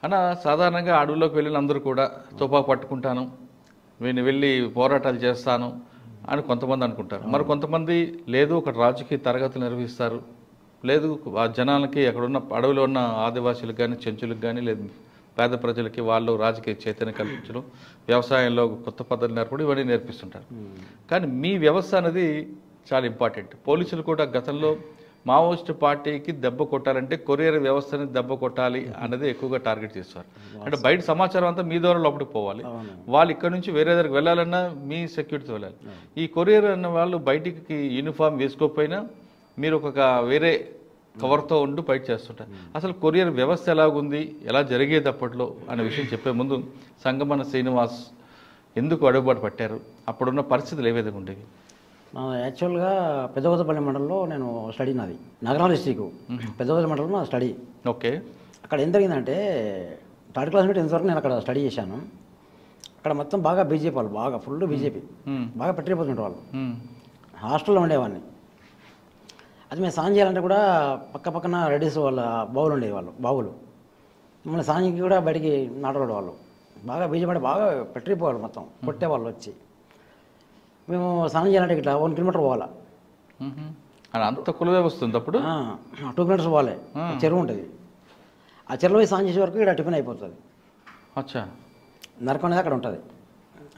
అన్న సాధారణంగా అడవుల్లోకి వెళ్ళిన అందరూ కూడా తుపాకు పట్టుకుంటాను, నేను వెళ్ళి పోరాటాలు చేస్తాను అని కొంతమంది అనుకుంటారు. మరి కొంతమంది లేదు ఒక రాజకీయ తరగతులు నిర్వహిస్తారు, లేదు ఆ జనాలకి అక్కడున్న అడవిలో ఉన్న ఆదివాసీలకు కానీ చెంచులకు కానీ లేదు పేద ప్రజలకి వాళ్ళు రాజకీయ చైతన్యం కల్పించడం, వ్యవసాయంలో కొత్త పద్ధతులు నేర్పడం ఇవన్నీ నేర్పిస్తుంటారు. కానీ మీ వ్యవస్థ అనేది చాలా ఇంపార్టెంట్. పోలీసులు కూడా గతంలో మావోయిస్ట్ పార్టీకి దెబ్బ కొట్టాలంటే కొరియర్ వ్యవస్థని దెబ్బ కొట్టాలి అన్నది ఎక్కువగా టార్గెట్ చేస్తారు. అంటే బయట సమాచారం అంతా మీ ద్వారా లోపలికి పోవాలి, వాళ్ళు ఇక్కడ నుంచి వేరే దగ్గరికి వెళ్ళాలన్నా మీ సెక్యూరిటీతో వెళ్ళాలి. ఈ కొరియర్ అన్న వాళ్ళు బయటికి యూనిఫామ్ వేసుకోకపోయినా మీరు ఒక వేరే కవర్తో ఉంటూ బయట చేస్తుంటారు. అసలు కొరియర్ వ్యవస్థ ఎలాగుంది, ఎలా జరిగేది అప్పట్లో అనే విషయం చెప్పే ముందు సంగమన శ్రీనివాస్ ఎందుకు అడుగుబాటు పట్టారు, అప్పుడున్న పరిస్థితులు ఏ విధంగా ఉండేవి? యాక్చువల్గా పెద్దవదపల్లి మండలంలో నేను స్టడీ నాది, నగరం డిస్టిక్ పెద్దవదపల్లి మండలంలో నా స్టడీ. ఓకే. అక్కడ ఏం జరిగిందంటే 3rd క్లాస్ నుండి 10th వరకు నేను అక్కడ స్టడీ చేశాను. అక్కడ మొత్తం బాగా బీజేపీ వాళ్ళు, బాగా ఫుల్ బీజేపీ, బాగా పెట్టిపోతుంటారు వాళ్ళు. హాస్టల్లో ఉండేవాడిని. అది మేము స్నానం చేయాలంటే కూడా పక్కన రెడీస్ వాళ్ళ బావులు ఉండేవి, వాళ్ళు బావులు మమ్మల్ని స్నానానికి కూడా బయటికి నాటవాడు వాళ్ళు. బాగా బీజేపీ బాగా పెట్టిపోవాలి, మొత్తం కొట్టేవాళ్ళు వచ్చి. మేము స్నానం చేయాలంటే ఇట్లా 1 కిలోమీటర్ పోవాలా, అంత కుల వ్యవస్థ ఉంది అప్పుడు. 2 కిలోమీటర్స్ పోవాలి, చెరువు ఉంటుంది. ఆ చెరువులో పోయి స్నానం చేసే వరకు ఇక్కడ టిఫిన్ అయిపోతుంది. అచ్చా. నరకం అనేది అక్కడ ఉంటుంది.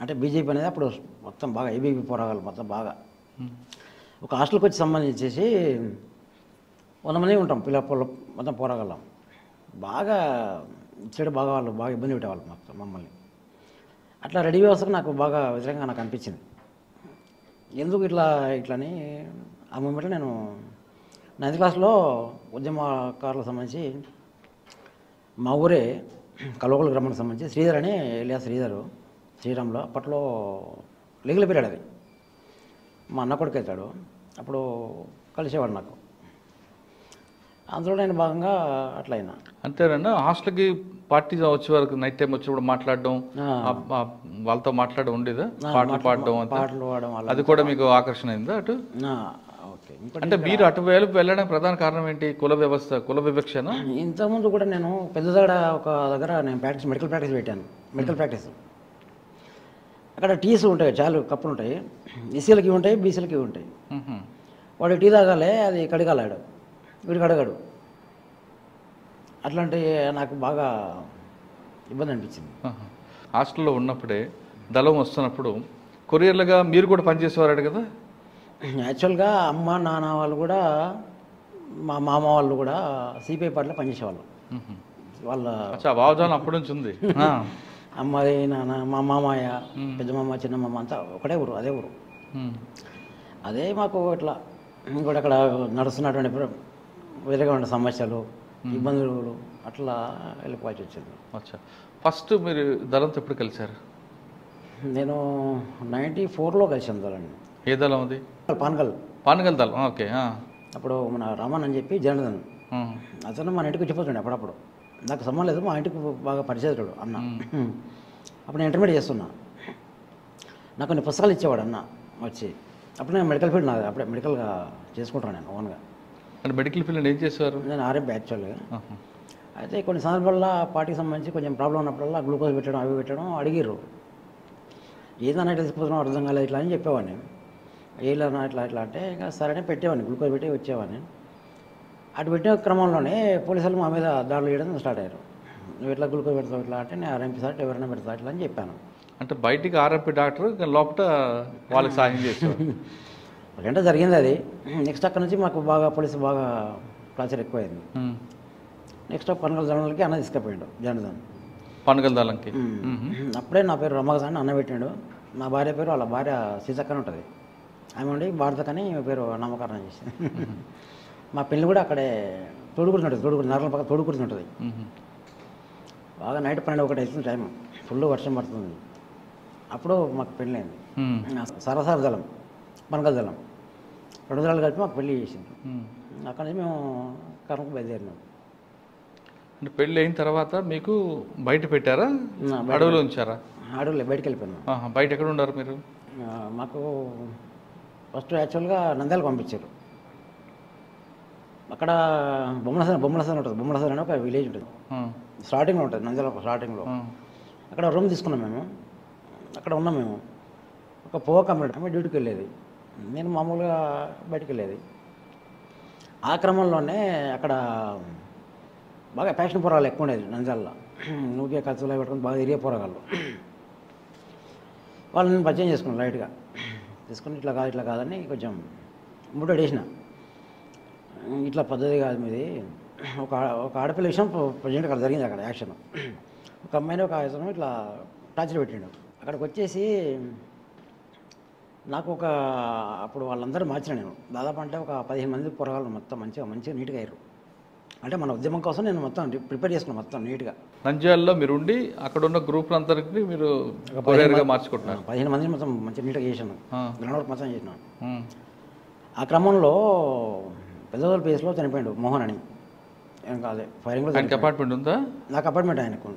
అంటే బీజేపీ అనేది అప్పుడు మొత్తం బాగా ఏబీపీ పోరాగాలు మొత్తం బాగా ఒక హాస్టల్కి వచ్చి సంబంధించేసి 100 మంది ఉంటాం పిల్లల మొత్తం పోరాగలం. బాగా ఇచ్చాడు, బాగా వాళ్ళు బాగా ఇబ్బంది పెట్టేవాళ్ళు మొత్తం మమ్మల్ని. అట్లా రెడీ వ్యవస్థకు నాకు బాగా వ్యతిరేకంగా నాకు అనిపించింది. ఎందుకు ఇట్లని ఆ మూమెంట్లో నేను 9th క్లాస్లో ఉద్యమకారులకు సంబంధించి మా ఊరే కల్వకుల గ్రామానికి సంబంధించి శ్రీధర్ అని ఎలియా శ్రీరామ్లో అప్పట్లో లీగల్ పీరియడ్ అది. మా అన్న కొడుకు అవుతాడు, అప్పుడు కలిసేవాడు నాకు. అందులో నేను భాగంగా అట్లా అయినా. అంతేనన్నా హాస్టల్కి పార్టీ వచ్చే వరకు నైట్ టైం వచ్చినప్పుడు మాట్లాడడం, వాళ్ళతో మాట్లాడడం ఉండేదా? పాటలు పాడడం అది కూడా మీకు ఆకర్షణ అయిందా అటు? ఓకే. అంటే మీరు అటు వెళ్ళడానికి ప్రధాన కారణం ఏంటి? కుల వివక్షన. ఇంతకుముందు కూడా నేను ఒక దగ్గర నేను మెడికల్ ప్రాక్టీస్ పెట్టాను. మెడికల్ ప్రాక్టీస్ అక్కడ టీస్ ఉంటాయి, చాలు కప్పులు ఉంటాయి. ఎస్సీలకి ఉంటాయి, బీసీలకి ఉంటాయి. వాడు టీ తాగాలి, అది కడగాలాడు, వీడికి అడగాడు. అట్లాంటి నాకు బాగా ఇబ్బంది అనిపించింది. హాస్టల్లో ఉన్నప్పుడే దళం వస్తున్నప్పుడు కొరియర్లుగా మీరు కూడా పనిచేసేవారు కదా? యాక్చువల్గా అమ్మ నాన్న వాళ్ళు కూడా, మా మామ వాళ్ళు కూడా సిపిఐ పార్టీలో పనిచేసేవాళ్ళు. వాళ్ళ భావజాలం అప్పటి నుంచి ఉంది. అమ్మది నాన్న, మా మామయ్య, పెద్ద మామ, చిన్న మామ అంతా ఒకటే ఊరు, అదే ఊరు. అదే మాకు ఇట్లా ఇంకోటి అక్కడ నడుస్తున్నటువంటి వ్యతిరేకమైన సమస్యలు, ఇబ్బందులు, అట్లా వెళ్ళిపోవాల్సి వచ్చింది. అచ్చా. ఫస్ట్ మీరు దళంతో ఎప్పుడు కలిశారు? నేను 94లో కలిసాను దళాన్ని. ఏ దళం అది? పానగల్ దళం. ఓకే. అప్పుడు మన రామన్ అని చెప్పి జనరల్ అతను మన ఇంటికి వచ్చిపోతుండే అప్పుడప్పుడు. నాకు సంబంధం లేదు, మా ఇంటికి బాగా పరిచయకుడు అన్న. అప్పుడు నేను ఇంటర్మీడియట్ చేస్తున్నా. నాకు కొన్ని పుస్తకాలు ఇచ్చేవాడు అన్న వచ్చి. అప్పుడు నేను మెడికల్ ఫీల్డ్ నాది, అప్పుడే మెడికల్గా చేసుకుంటాను నేను ఓన్గా. అంటే మెడికల్ ఫీల్డ్ ఏం చేసేవారు? నేను ఆర్ఎంపీ యాక్చువల్గా. అయితే కొన్ని సందర్భాల్లో పార్టీకి సంబంధించి కొంచెం ప్రాబ్లం ఉన్నప్పుడల్లా గ్లూకోజ్ పెట్టడం, అవి పెట్టడం అడిగిర్రు. ఏదన్నా తీసుకుపోతున్నాం అర్థం కాలేదు ఇట్లా అని చెప్పేవాడిని. ఏలన్నా ఇట్లా అంటే ఇంకా సరే పెట్టేవాడిని, గ్లూకోజ్ పెట్టి వచ్చేవాడిని. అటు పెట్టిన క్రమంలోనే పోలీసులు మా మీద దాడులు చేయడం స్టార్ట్ అయ్యారు. నువ్వు ఎట్లా గ్లూకోజ్ పెడతావు ఇట్లా అంటే, నేను ఆర్ఎంపీ సార్ ఎవరైనా పెడతా ఇట్లా అని చెప్పాను. అంటే బయటికి ఆర్ఎంపీ డాక్టర్ లోపల వాళ్ళకి సాయం చేసేవారు. అంటే జరిగింది అది. నెక్స్ట్ అక్కడ నుంచి మాకు బాగా పోలీసు బాగా టార్చర్ ఎక్కువైంది. నెక్స్ట్ పనగల్ దళంలోకి అన్న తీసుకుపోయాడు, జనదన్ పనగల్ దళంకి. అప్పుడే నా పేరు రమగజాన్ అన్న పెట్టాడు. నా భార్య పేరు వాళ్ళ భార్య సీతక్కని ఉంటుంది, ఆమె ఉండి భారతకని పేరు నామకరణం చేసింది. మా పెళ్ళి కూడా అక్కడే తోడుకుడుతుంటుంది, నగరం పక్క తోడుకుడుతుంటుంది. బాగా నైట్ 12-1 అవుతుంది టైం, ఫుల్ వర్షం పడుతుంది. అప్పుడు మాకు పెళ్ళి అయింది. సరసార దళం, పనగల్ దళం 2 దళాలు కలిపి మాకు పెళ్ళి చేసింది. అక్కడ నుంచి మేము కర్మకు బయలుదేరినాం. అంటే పెళ్ళి అయిన తర్వాత మీకు బయట పెట్టారా, అడవిలో ఉంచారా? అడవులే, బయటకు వెళ్ళిపోయినాం. బయట ఎక్కడ ఉన్నారు మీరు? మాకు ఫస్ట్ యాక్చువల్గా నంద్యాలకు పంపించారు. అక్కడ బొమ్మలసన్ ఉంటుంది. బొమ్మలసన్ అని ఒక విలేజ్ ఉంటుంది, స్టార్టింగ్లో ఉంటుంది, నంద్యాల స్టార్టింగ్లో. అక్కడ రూమ్ తీసుకున్నాం మేము. అక్కడ ఉన్నాం మేము. ఒక పోవ కమ్యూనిటీ ఆమె డ్యూటీకి వెళ్ళేది, నేను మామూలుగా బయటికి వెళ్ళేది. ఆ క్రమంలోనే అక్కడ బాగా ఫ్యాషన్ పోరాగాలు ఎక్కువ ఉండేది నంద్యాలలో. నువ్వుకే ఖర్చులో పెట్టుకుని బాగా ఏరియా పోరాగాళ్ళు. వాళ్ళు నేను పరిచయం చేసుకున్నాను లైట్గా తీసుకుని, ఇట్లా కాదని కొంచెం ముట్టడి వేసిన. ఇట్లా పద్ధతి కాదు మీది. ఒక ఆడపిల్ల విషయం ప్రజెంట్ అక్కడ జరిగింది. అక్కడ యాక్షన్ ఒక అమ్మాయిని ఒక అతను ఇట్లా టార్చర్ పెట్టిండు. అక్కడికి వచ్చేసి నాకు అప్పుడు వాళ్ళందరూ మార్చిన నేను దాదాపు అంటే ఒక 15 మంది పోరాగాళ్ళు మొత్తం మంచిగా నీట్గా అయ్యారు. అంటే మన ఉద్యమం కోసం నేను మొత్తం ప్రిపేర్ చేసుకున్నాను మొత్తం నీట్గా. నంద్యాలలో మీరు ఉండి అక్కడ ఉన్న గ్రూప్లందరికీ మీరు కొరియర్గా మార్చుకుంటున్నారు. 15 మందిని మొత్తం మంచిగా నీట్గా చేశాను, గ్రౌండ్ వర్క్ మొత్తం చేసినాను. ఆ క్రమంలో పెద్దదోళ్ళ ప్లేస్లో చనిపోయాడు మోహన్ అని. అదే ఫైరింగ్లో అపార్ట్మెంట్ ఉందా? నాకు అపార్ట్మెంట్ ఆయనకు.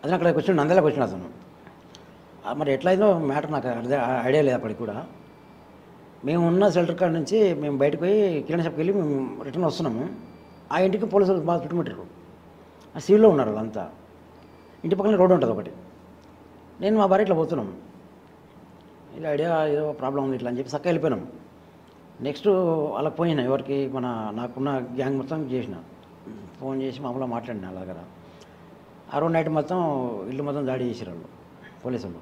అతను అక్కడికి వచ్చిండు, నంద్యాలకు వచ్చిండు అతను. మరి ఎట్లయిందో మ్యాటర్ నాకు ఐడియా లేదు అప్పటికి కూడా. మేము ఉన్న షెల్టర్ కాడ నుంచి మేము బయటకు పోయి కిరాణా షాప్కి వెళ్ళి మేము రిటర్న్ వస్తున్నాము. ఆ ఇంటికి పోలీసులు బాగా చుట్టుముట్టారు. ఆ సివిల్లో ఉన్నారు వాళ్ళంతా. ఇంటి పక్కన రోడ్డు ఉంటుంది ఒకటి. నేను మా భార్య ఇట్లా పోతున్నాము, ఇలా ఐడియా ఏదో ప్రాబ్లం ఉంది ఇట్లా అని చెప్పి చక్కగా వెళ్ళిపోయినాం. నెక్స్ట్ వాళ్ళకి పోయినా ఎవరికి నాకున్న గ్యాంగ్ మొత్తం చేసిన ఫోన్ చేసి మామూలుగా మాట్లాడినా వాళ్ళ దగ్గర. ఆ రోజు నైట్ మొత్తం ఇల్లు మొత్తం దాడి చేసారు వాళ్ళు పోలీసులు.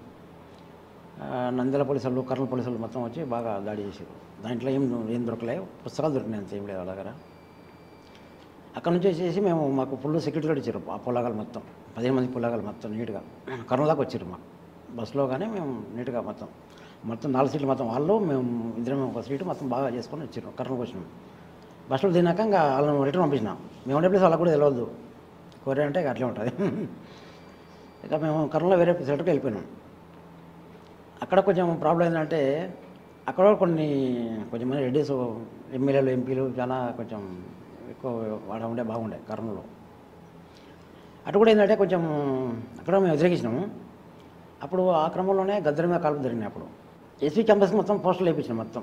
నంద్యాల పోలీసులు, కర్నూలు పోలీసులు మొత్తం వచ్చి బాగా దాడి చేశారు. దాంట్లో ఏం దొరకలేదు, పుస్తకాలు దొరికినాయి, అంత ఏం లేదు వాళ్ళ దగ్గర. అక్కడ నుంచి వచ్చేసి మాకు ఫుల్ సెక్యూరిటీ కూడా ఇచ్చారు. ఆ పొలాగాలు మొత్తం 15 మంది పొలాగాలు మొత్తం నీట్గా కర్నూలు దాకా వచ్చారు మాకు బస్సులో. కానీ మేము నీట్గా మొత్తం 4 సీట్లు మొత్తం వాళ్ళు, మేము ఇద్దరం ఒక సీటు మొత్తం బాగా చేసుకొని వచ్చారు. కర్నూలుకి వచ్చినాం. బస్సులో తిన్నాక ఇంకా వాళ్ళని రిటర్న్ పంపించినాం. మేము ఉండే ప్లేస్ వాళ్ళకి కూడా తెలియదు. కొరియర్ అంటే అట్లే ఉంటుంది. ఇక మేము కర్నూలులో వేరే సెంటర్కి వెళ్ళిపోయినాం. అక్కడ కొంచెం ప్రాబ్లం ఏంటంటే అక్కడ కొంచెం మంది రెడ్డీస్, ఎమ్మెల్యేలు, ఎంపీలు చాలా కొంచెం ఎక్కువ ఉండే బాగుండే కర్నూలులో. అటు కూడా ఏంటంటే కొంచెం అక్కడ మేము వ్యతిరేకించినాము. అప్పుడు ఆ క్రమంలోనే గద్దెల మీద కాల్పులు జరిగినాయి. అప్పుడు ఎస్పీ క్యాంపస్కి మొత్తం పోస్టర్లు వేయించిన మొత్తం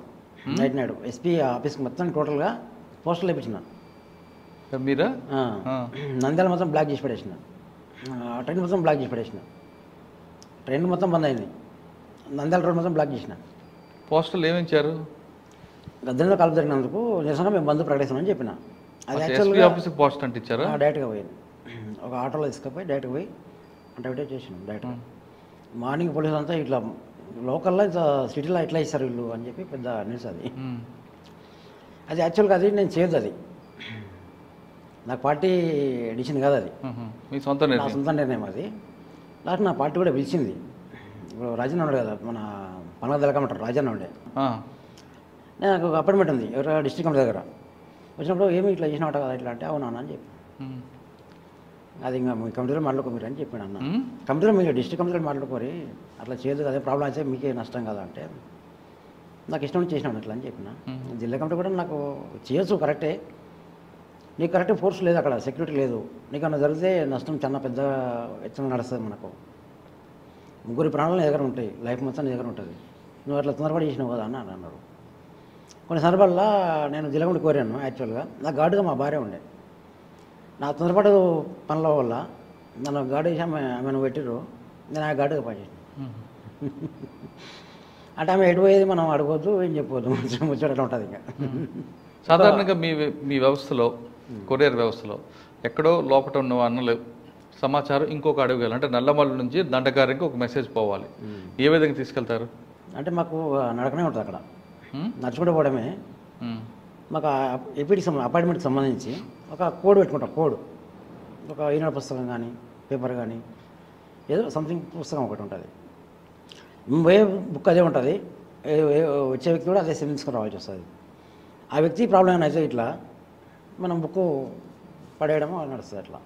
నైట్ ఎస్పీ ఆఫీస్కి మొత్తం టోటల్గా పోస్టర్లు వేయించిన. మీరా? నంద్యాల మొత్తం బ్లాక్ చేసి పడేసిన, ట్రైన్ మొత్తం బ్లాక్ చేసి పడేసిన, ట్రైన్ మొత్తం బంద్ అయింది. నంద్యాల రోడ్ మొత్తం బ్లాక్ చేసిన. పోస్టర్లు ఏమించారు? గద్దెల కాల్పు జరిగినందుకు నిరసన మేము బంద్ ప్రకటిస్తామని చెప్పిన. అది యాక్చువల్గా ఆఫీస్కి పోస్టర్ అంటే ఇచ్చారా? డైరెక్ట్గా పోయింది. ఒక ఆటోలో తీసుకుపోయి డైరెక్ట్గా పోయి అంటే చేసినాం డైరెక్ట్గా. మార్నింగ్ పోలీసులు అంతా ఇట్లా లోకల్లో సిటీలో ఇట్లా ఇస్తారు వీళ్ళు అని చెప్పి పెద్ద న్యూస్ అది. అది యాక్చువల్గా అది నేను చేయదు, అది నాకు పార్టీ ఎడిషన్ కాదు, అది నా సొంత నిర్ణయం. అది లాస్ట్ నా పార్టీ కూడా పిలిచింది. ఇప్పుడు రాజన్న ఉన్నాడు కదా, మన పనగ తెలకమంటారు, రాజన్న ఉండే. నాకు ఒక అపార్ట్మెంట్ ఉంది ఎవరు డిస్ట్రిక్ట్ కమిటీ దగ్గర. వచ్చినప్పుడు ఏమి ఇట్లా చేసినట్ట కదా ఇట్లా అంటే అవునా అని చెప్పి, అది ఇంకా మీ కమిటీలో మాట్లాడుకోరు అని చెప్పాను అన్న. కమిటీలో మీరు డిస్ట్రిక్ట్ కమిటీలో మాట్లాడుకోరి, అట్లా చేయదు కదా, ప్రాబ్లం అయితే మీకే నష్టం కదా అంటే నాకు ఇష్టం చేసినాను అట్లా అని చెప్పిన. జిల్లా కమిటీ కూడా నాకు చేయొచ్చు కరెక్టే, నీకు కరెక్ట్ ఫోర్స్ లేదు అక్కడ, సెక్యూరిటీ లేదు, నీకు అన్న జరిగితే నష్టం చాలా పెద్ద ఎత్తున నడుస్తుంది. మనకు ముగ్గురి ప్రాణాలు నీ దగ్గర ఉంటాయి, లైఫ్ మొత్తం నీ దగ్గర ఉంటుంది, నువ్వు అట్లా తొందరపడి చేసినావు కదా అని అన్నారు. కొన్ని సందర్భాల్లో నేను జిల్లా కమిటీ కోరాను. యాక్చువల్గా నాకు గార్డుగా మా భార్య ఉండే. నా తొందరపాటు పనుల వల్ల నన్ను గార్డు చేసి ఆమెను పెట్టిరు, నేను ఆ గార్డుగా పనిచేసాను. అంటే ఆమె ఎడిపోయేది మనం అడగవద్దు, ఏం చెప్పవద్దు, ముచ్చట ఉంటుంది. ఇంకా సాధారణంగా మీ వ్యవస్థలో, కొరియర్ వ్యవస్థలో ఎక్కడో లోపల ఉన్న అన్నలు సమాచారం ఇంకొక అడగలు, అంటే నల్లమల్లి నుంచి దండకారికి ఒక మెసేజ్ పోవాలి, ఏ విధంగా తీసుకెళ్తారు? అంటే మాకు నడకనే ఉంటుంది అక్కడ, నడుచుకుంటూ పోవడమే. మాకు అపార్ట్మెంట్కి సంబంధించి ఒక కోడ్ పెట్టుకుంటాం. కోడ్ ఒక ఈనాడు పుస్తకం కానీ పేపర్ కానీ ఏదో సంథింగ్ పుస్తకం ఒకటి ఉంటుంది. పోయే బుక్ అదే ఉంటుంది, వచ్చే వ్యక్తి కూడా అదే సేమ్ తీసుకుని రావాల్సి వస్తుంది. ఆ వ్యక్తి ప్రాబ్లం ఏమైనా అయితే ఇట్లా మనం బుక్ పడేయడము నడుస్తుంది అట్లా.